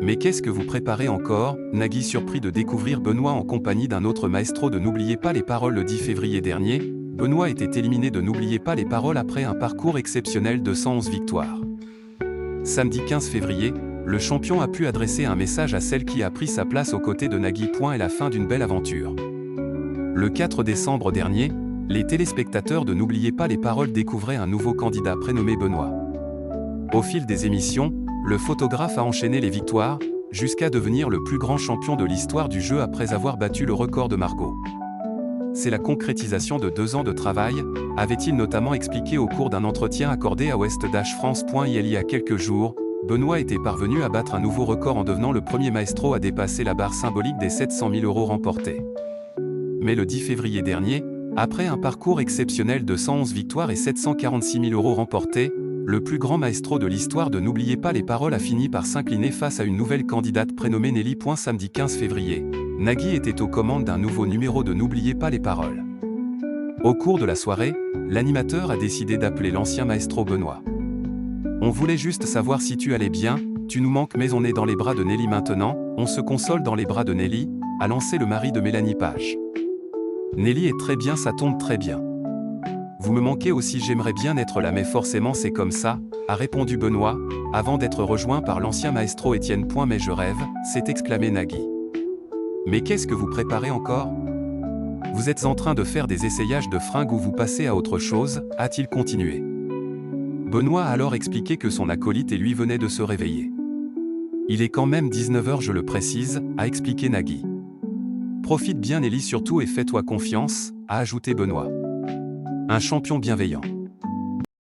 Mais qu'est-ce que vous préparez encore? Nagui surpris de découvrir Benoît en compagnie d'un autre maestro de N'oubliez pas les paroles le 10 février dernier. Benoît était éliminé de N'oubliez pas les paroles après un parcours exceptionnel de 111 victoires. Samedi 15 février, le champion a pu adresser un message à celle qui a pris sa place aux côtés de Nagui. Et la fin d'une belle aventure. Le 4 décembre dernier, les téléspectateurs de N'oubliez pas les paroles découvraient un nouveau candidat prénommé Benoît. Au fil des émissions, le photographe a enchaîné les victoires, jusqu'à devenir le plus grand champion de l'histoire du jeu après avoir battu le record de Margot. C'est la concrétisation de 2 ans de travail, avait-il notamment expliqué au cours d'un entretien accordé à Ouest-France. Il y a quelques jours, Benoît était parvenu à battre un nouveau record en devenant le premier maestro à dépasser la barre symbolique des 700 000 € remportés. Mais le 10 février dernier, après un parcours exceptionnel de 111 victoires et 746 000 € remportés, le plus grand maestro de l'histoire de N'oubliez pas les paroles a fini par s'incliner face à une nouvelle candidate prénommée Nelly. Samedi 15 février, Nagui était aux commandes d'un nouveau numéro de N'oubliez pas les paroles. Au cours de la soirée, l'animateur a décidé d'appeler l'ancien maestro Benoît. On voulait juste savoir si tu allais bien, tu nous manques mais on est dans les bras de Nelly maintenant, on se console dans les bras de Nelly, a lancé le mari de Mélanie Page. Nelly est très bien, ça tombe très bien. Vous me manquez aussi, j'aimerais bien être là mais forcément c'est comme ça, a répondu Benoît, avant d'être rejoint par l'ancien maestro Étienne. Mais je rêve, s'est exclamé Nagui. Mais qu'est-ce que vous préparez encore? Vous êtes en train de faire des essayages de fringues ou vous passez à autre chose, a-t-il continué. Benoît a alors expliqué que son acolyte et lui venaient de se réveiller. Il est quand même 19 h je le précise, a expliqué Nagui. Profite bien Nelly surtout et fais-toi confiance, a ajouté Benoît. Un champion bienveillant.